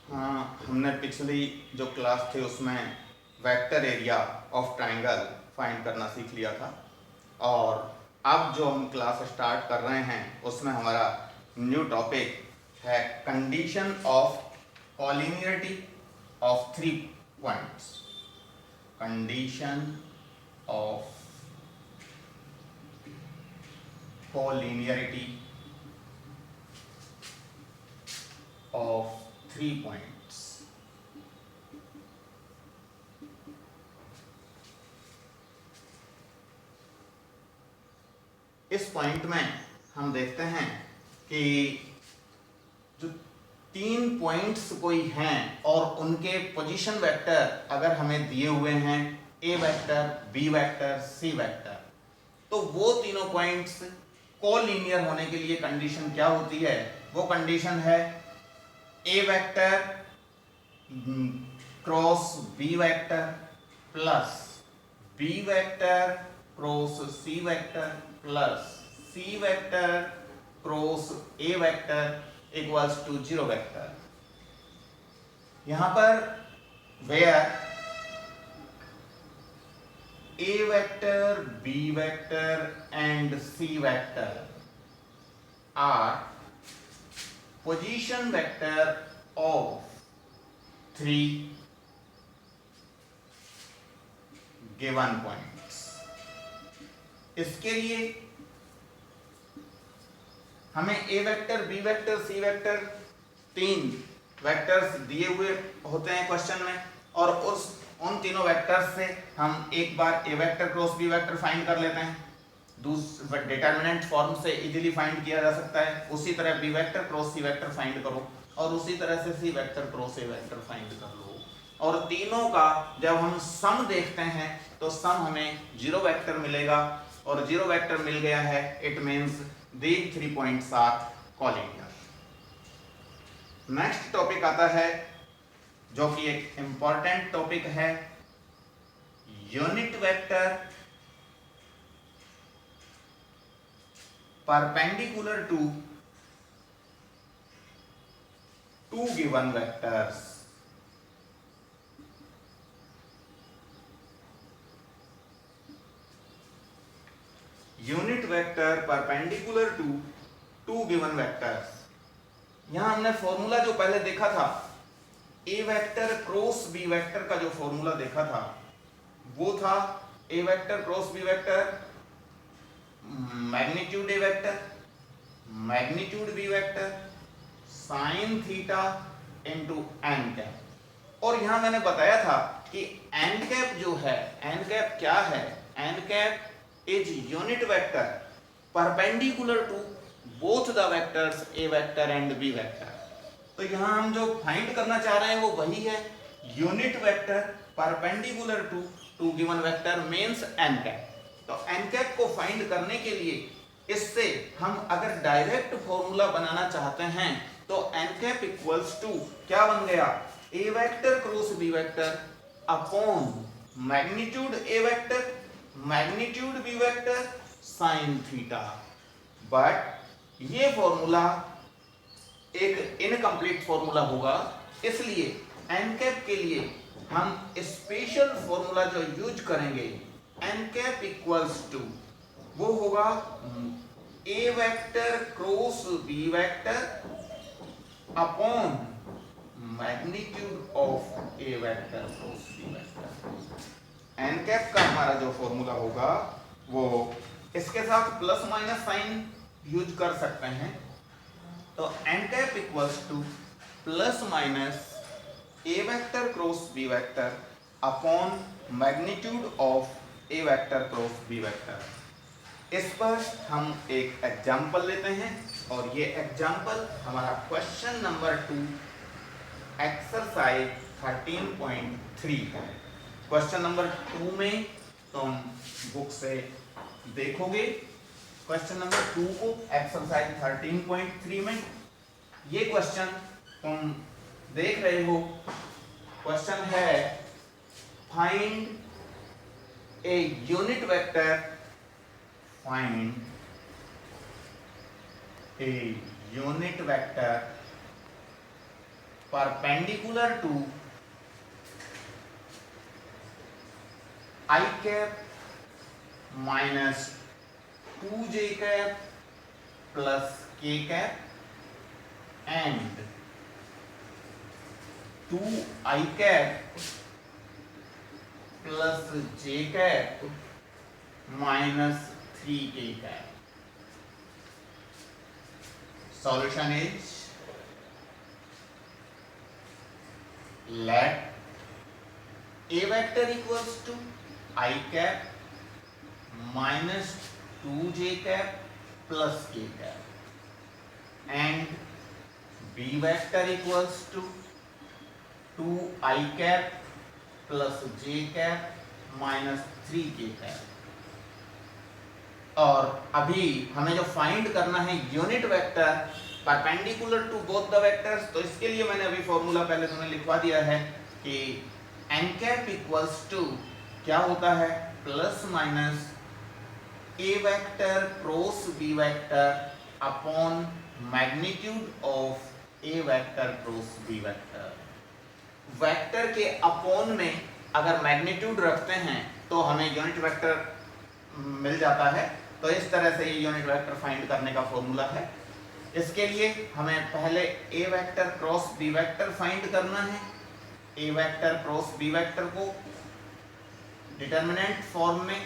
हाँ, हमने पिछली जो क्लास थी उसमें vector area of triangle find करना सीख लिया था। और अब जो हम क्लास स्टार्ट कर रहे हैं उसमें हमारा न्यू टॉपिक है condition of collinearity of 3 points. Condition of collinearity of 3 points. इस पॉइंट में हम देखते हैं कि जो 3 पॉइंट्स कोई हैं और उनके पोजीशन वेक्टर अगर हमें दिए हुए हैं ए vector, B vector, C vector, तो वो तीनों पॉइंट्स कोलिनियर होने के लिए कंडीशन क्या होती है? वो कंडीशन है A vector cross B vector plus B vector cross C vector plus C vector cross A vector equals to 0 vector. यहां पर where A vector, B vector and C vector are position vector of 3 given points। इसके लिए हमें A vector, B vector, C vector 3 vectors दिए हुए होते हैं question में, और उन तीनों वेक्टर्स से हम एक बार A vector cross B vector find कर लेते हैं। दूसरे डिटरमिनेंट फॉर्म से इजीली फाइंड किया जा सकता है। उसी तरह B vector cross C vector find करो और उसी तरह से C vector cross A vector find कर लो। और तीनों का जब हम सम देखते हैं तो सम हमें 0 वेक्टर मिलेगा, और 0 वेक्टर मिल गया है, it means these 3 points are collinear. Next topic आता है जो कि एक इंपॉर्टेंट टॉपिक है, unit vector perpendicular to 2 given vectors. Unit vector perpendicular to 2 given vectors. यहां हमने फॉर्मूला जो पहले देखा था A vector cross B vector का, जो फॉर्मूला देखा था वो था A vector cross B vector magnitude A vector magnitude B vector sine theta into N cap. और यहां मैंने बताया था कि एन कैप जो है, एन कैप क्या है? N cap is unit vector perpendicular to both the vectors A vector and B vector. तो यहां हम जो फाइंड करना चाह रहे हैं वो वही है, unit vector perpendicular to 2 given vector means N cap. तो एन कैप को फाइंड करने के लिए इससे हम अगर डायरेक्ट फॉर्मूला बनाना चाहते हैं तो एन कैप इक्वल्स टू क्या बन गया? A vector cross B vector upon magnitude A vector magnitude B vector sine theta. But ये फॉर्मूला एक इनकम्प्लीट फॉर्मूला होगा, इसलिए एन कैप के लिए हम स्पेशल फॉर्मूला जो यूज करेंगे, एन कैप इक्वल्स टू वो होगा A vector cross B vector upon magnitude of A vector cross B vector. N cap का हमारा जो फॉर्मूला होगा वो इसके साथ प्लस माइनस साइन यूज कर सकते हैं। तो N cap equals to plus minus A vector cross B vector upon magnitude of A vector cross B vector. इस पर हम एक एग्जांपल लेते हैं, और ये एग्जांपल हमारा क्वेश्चन नंबर 2 एक्सरसाइज 13.3 है। क्वेश्चन नंबर 2 में तुम बुक से देखोगे क्वेश्चन नंबर 2 को एक्सरसाइज 13.3 में। ये क्वेश्चन तुम देख रहे हो, क्वेश्चन है find a unit vector, find a unit vector perpendicular to i cap minus 2j cap plus k cap and 2i cap plus j cap minus 3k cap. Solution is let a vector equals to I cap minus 2j cap plus k cap and b vector equals to 2i cap plus j cap minus 3k cap. और अभी हमें जो find करना है unit vector perpendicular to both the vectors, तो इसके लिए मैंने अभी फॉर्मूला पहले तुम्हें लिखवा दिया है कि n कैप इक्वल्स टू क्या होता है plus minus a vector cross b vector upon magnitude of a vector cross b vector. Vector के अपॉन में अगर मैग्नीट्यूड रखते हैं तो हमें यूनिट वेक्टर मिल जाता है. तो इस तरह से ये यूनिट वेक्टर फाइंड करने का फॉर्मूला है. इसके लिए हमें पहले a vector cross b vector find करना है. a vector cross b vector को डिटरमिनेंट फॉर्म में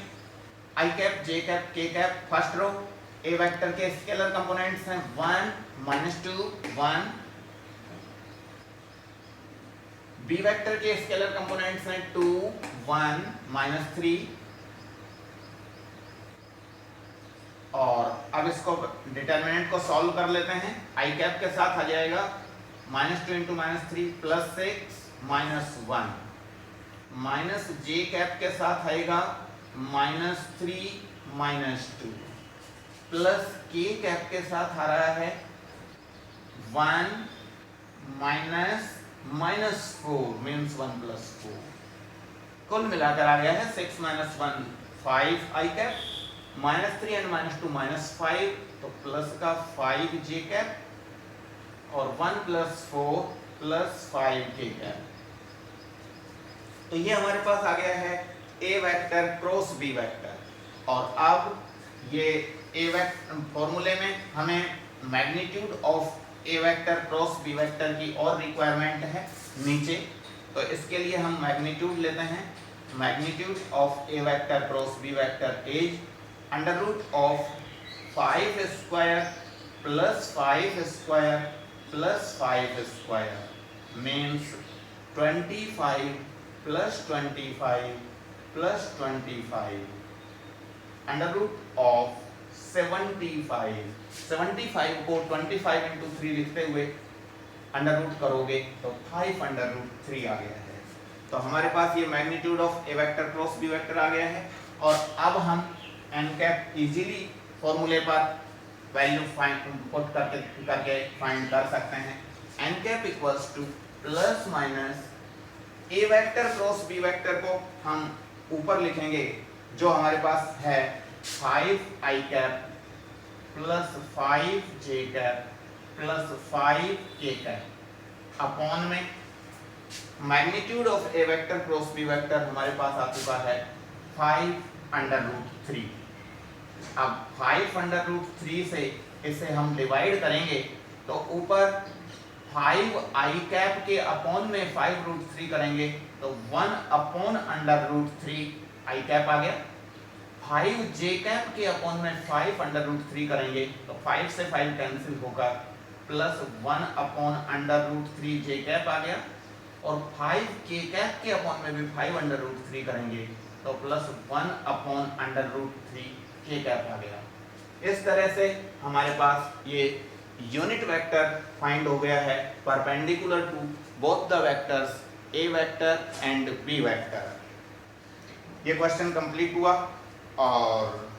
i cap j cap k cap first row. a vector के स्केलर कंपोनेंट्स हैं 1 -2 1. b वेक्टर के स्केलर कंपोनेंट्स हैं 2 1 -3. और अब इसको डिटरमिनेंट को सॉल्व कर लेते हैं. i कैप के साथ आ जाएगा -2 × -3 प्लस 6 -1. माइनस j कैप के साथ आएगा -3 -2 प्लस k कैप के साथ आ रहा है 1 -4 मीन्स 1 + 4. कुल मिलाकर आ गया है 6 - 1 5 i कैप -3 and -2 -5 तो प्लस का 5 j कैप और 1 + 4 + 5 k कैप. तो ये हमारे पास आ गया है a vector cross b vector. और अब ये a वेक्टर फॉर्मूले में हमें magnitude of a vector cross b vector की और रिक्वायरमेंट है नीचे. तो इसके लिए हम मैग्नीट्यूड लेते हैं. Magnitude of a vector cross b vector is √5² + 5² + 5² means 25 + 25 + 25 √75. 75 को 25 × 3 लिखते हुए अंडर करोगे तो 5√3 आ गया है. तो हमारे पास ये magnitude of A vector cross B vector आ गया है. और अब हम n कैप इजीली फॉर्मूले पर वैल्यू पुट करके फाइंड कर सकते हैं. n cap equals to plus minus a vector cross b vector को हम ऊपर लिखेंगे जो हमारे पास है 5i cap plus 5j cap plus 5k cap upon में magnitude of a vector cross b vector हमारे पास आ चुका है 5√3. अब 5√3 से इसे हम डिवाइड करेंगे तो ऊपर 5i कैप के अपॉन में 5√3 करेंगे तो 1/√3 i कैप आ गया. 5j कैप के अपॉन में 5√3 करेंगे तो 5 से 5 कैंसिल होगा प्लस 1/√3 j कैप आ गया. और 5k कैप के अपॉन में भी 5√3 करेंगे तो प्लस 1/√3 k कैप आ गया. इस तरह से हमारे पास ये यूनिट वेक्टर फाइंड हो गया है perpendicular to both the vectors a vector and b vector. ये क्वेश्चन कंप्लीट हुआ और